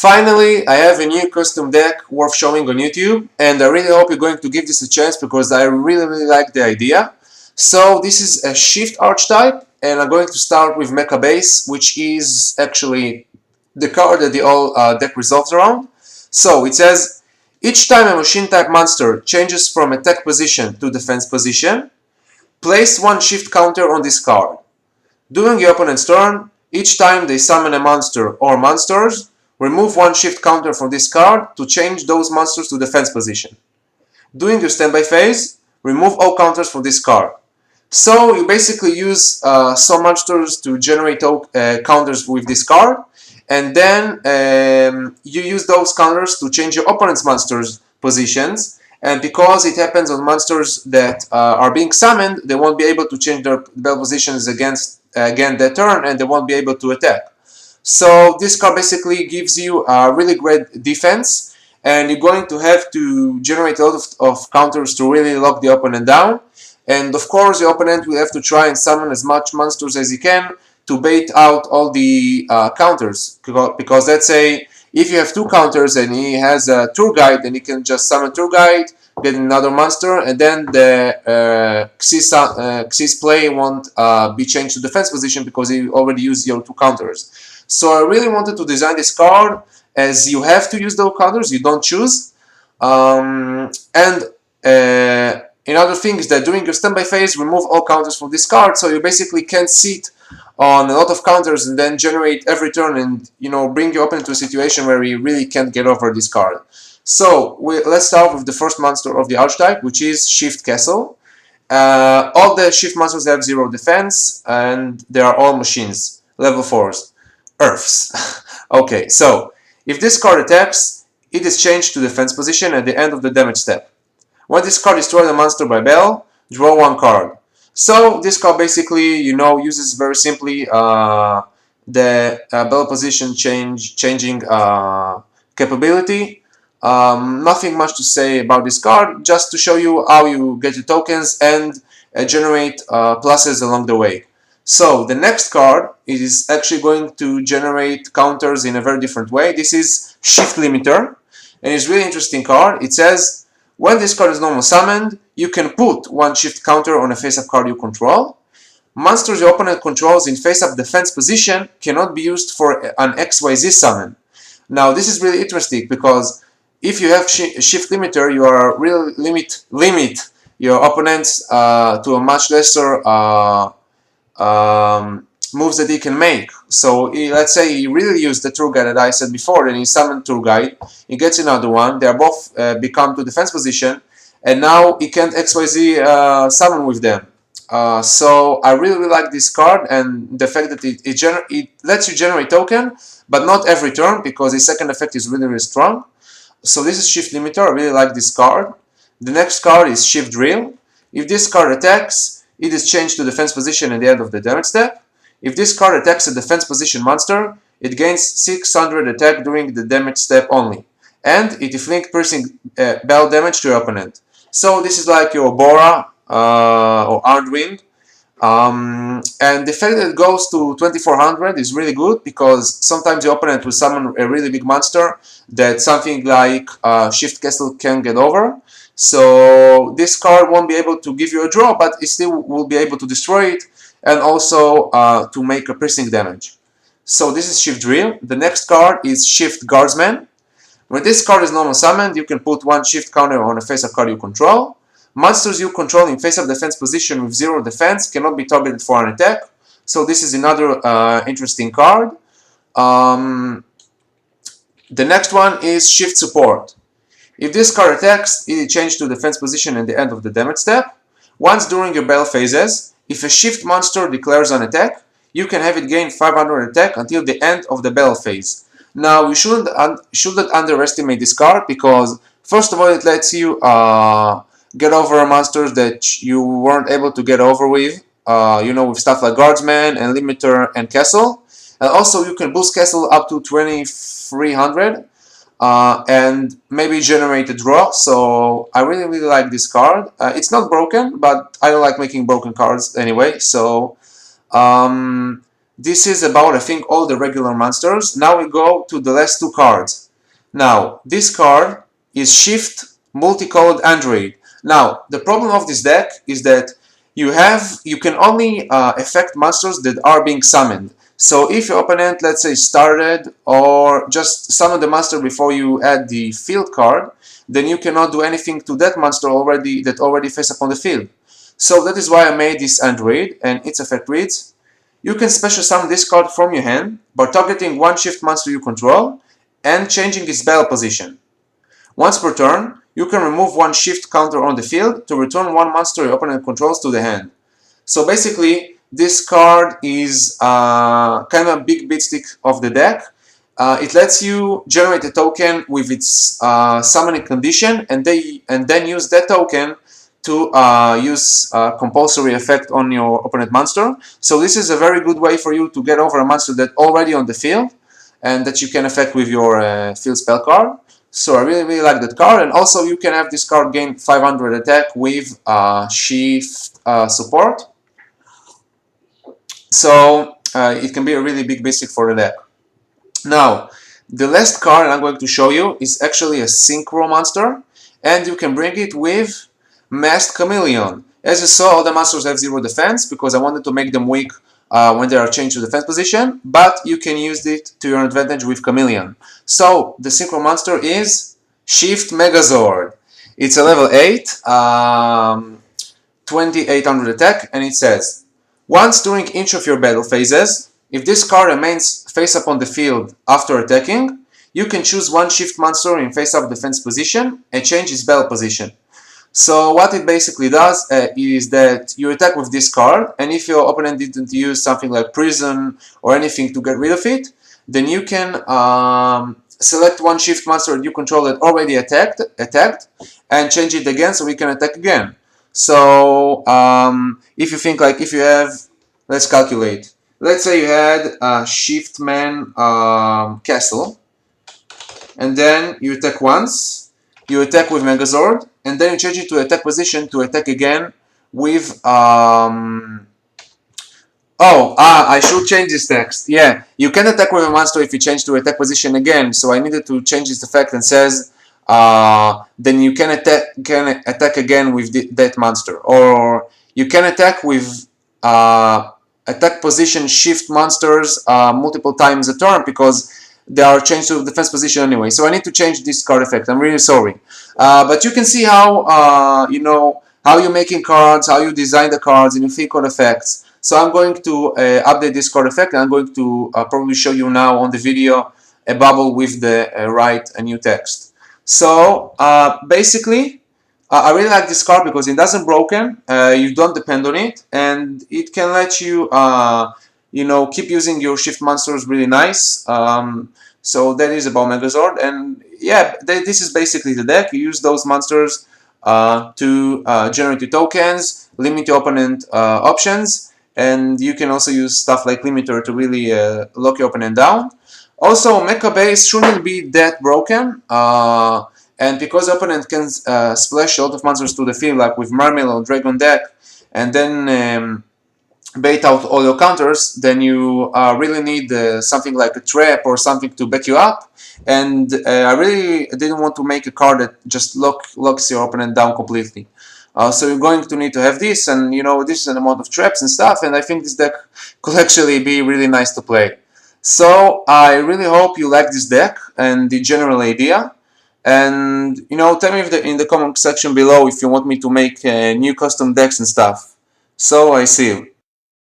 Finally, I have a new custom deck worth showing on YouTube, and I really hope you're going to give this a chance because I really like the idea. So this is a shift archetype, and I'm going to start with Mecha Base, which is actually the card that the whole deck resolves around. So it says, each time a machine type monster changes from attack position to defense position, place one shift counter on this card. During your opponent's turn, each time they summon a monster or monsters, remove one shift counter from this card to change those monsters to defense position. During your standby phase, remove all counters from this card. So you basically use some monsters to generate counters with this card, and then you use those counters to change your opponent's monsters' positions. And because it happens on monsters that are being summoned, they won't be able to change their battle positions against that turn, and they won't be able to attack. So this card basically gives you a really great defense, and you're going to have to generate a lot of counters to really lock the opponent down. And of course, the opponent will have to try and summon as much monsters as he can to bait out all the counters. Because let's say if you have two counters and he has a tour guide, then he can just summon tour guide, get another monster, and then the Xyz play won't be changed to defense position because he already used your two counters. So I really wanted to design this card as you have to use those counters, you don't choose. Another thing is that during your standby phase, remove all counters from this card, so you basically can't sit on a lot of counters and then generate every turn and bring your opponent to a situation where he really can't get over this card. So let's start with the first monster of the Archtype, which is Shift Castle. All the Shift monsters have 0 defense, and they are all machines, level 4s, Earths. Okay, so if this card attacks, it is changed to defense position at the end of the damage step. When this card destroys a monster by battle, draw one card. So this card basically, uses very simply the battle position changing capability. Nothing much to say about this card, just to show you how you get your tokens and generate pluses along the way. So the next card is actually going to generate counters in a very different way. This is Shift Limiter, and it's a really interesting card. It says, when this card is normal summoned, you can put one shift counter on a face-up card you control. Monsters your opponent controls in face-up defense position cannot be used for an XYZ summon. Now this is really interesting because if you have shift limiter, you are really limit your opponents to a much lesser moves that he can make. So let's say he really used the tour guide that I said before, and he summoned tour guide, he gets another one, they are both become to defense position, and now he can't XYZ summon with them. So I really like this card, and the fact that it lets you generate token, but not every turn, because his second effect is really strong. So this is Shift Limiter, I really like this card. The next card is Shift Drill. If this card attacks, it is changed to defense position at the end of the damage step. If this card attacks a defense position monster, it gains 600 attack during the damage step only, and it inflicts piercing battle damage to your opponent. So this is like your Bora or Arnwind. And the fact that it goes to 2400 is really good because sometimes your opponent will summon a really big monster that something like Shift Castle can get over. So this card won't be able to give you a draw, but it still will be able to destroy it and also to make a piercing damage. So this is Shift Drill. The next card is Shift Guardsman. When this card is normal summoned, you can put one shift counter on a face-up card you control. Monsters you control in face-up defense position with 0 defense cannot be targeted for an attack. So this is another interesting card. The next one is Shift Support. If this card attacks, it is changed to defense position at the end of the damage step. Once during your battle phases, if a shift monster declares an attack, you can have it gain 500 attack until the end of the battle phase. Now you shouldn't underestimate this card because first of all it lets you get over monsters that you weren't able to get over with, with stuff like Guardsman and Limiter and Castle. And also you can boost Castle up to 2300 and maybe generate a draw. So I really like this card. It's not broken, but I don't like making broken cards anyway. So This is about, I think, all the regular monsters. Now we go to the last two cards. Now, this card is Shift Multicolored Android. Now, the problem of this deck is that you can only affect monsters that are being summoned. So if your opponent, let's say, started or just summoned the monster before you add the field card, then you cannot do anything to that monster that already face upon the field. So that is why I made this Android, and its effect reads: you can special summon this card from your hand by targeting one shift monster you control and changing its battle position. Once per turn, you can remove one shift counter on the field to return one monster your opponent controls to the hand. So basically, this card is kind of a big beatstick of the deck. It lets you generate a token with its summoning condition, and then use that token to use compulsory effect on your opponent monster. So this is a very good way for you to get over a monster that's already on the field and that you can affect with your field spell card. So I really like that card, and also you can have this card gain 500 attack with shift support. So it can be a really big basic for the deck. Now, the last card I'm going to show you is actually a synchro monster, and you can bring it with Masked Chameleon. As you saw, all the monsters have 0 defense because I wanted to make them weak when they are changed to defense position, but you can use it to your advantage with Chameleon. So the synchro monster is Shift Megazord. It's a level 8, 2800 attack, and it says: once during each of your battle phases, if this card remains face up on the field after attacking, you can choose one shift monster in face up defense position and change its battle position. So what it basically does is that you attack with this card, and if your opponent didn't use something like Prison or anything to get rid of it, then you can select one shift monster you control that already attacked, and change it again so we can attack again. So if you think like if you have, let's calculate. Let's say you had a Shiftman Castle, and then you attack once. You attack with Megazord, and then you change it to attack position to attack again with I should change this text. Yeah, you can attack with a monster if you change to attack position again. So I needed to change this effect and says then you can attack again with that monster, or you can attack with attack position shift monsters multiple times a turn because they are changed to defense position anyway. So I need to change this card effect. I'm really sorry. But you can see how, how you're making cards, how you design the cards, and you think on effects. So I'm going to update this card effect, and I'm going to probably show you now on the video a bubble with the write a new text. So basically, I really like this card because it doesn't broken, you don't depend on it, and it can let you keep using your shift monsters really nice. So that is about Megazord, and yeah, this is basically the deck. You use those monsters to generate your tokens, limit your opponent options, and you can also use stuff like Limiter to really lock your opponent down. Also, Mecha base shouldn't be that broken, and because the opponent can splash a lot of monsters to the field, like with Mermail or Dragon deck, and then bait out all your counters, then you really need something like a trap or something to back you up. And I really didn't want to make a card that just locks your opponent down completely. So you're going to need to have this, and this is an amount of traps and stuff, and I think this deck could actually be really nice to play. So I really hope you like this deck and the general idea. And tell me in the comment section below if you want me to make new custom decks and stuff. So I see you.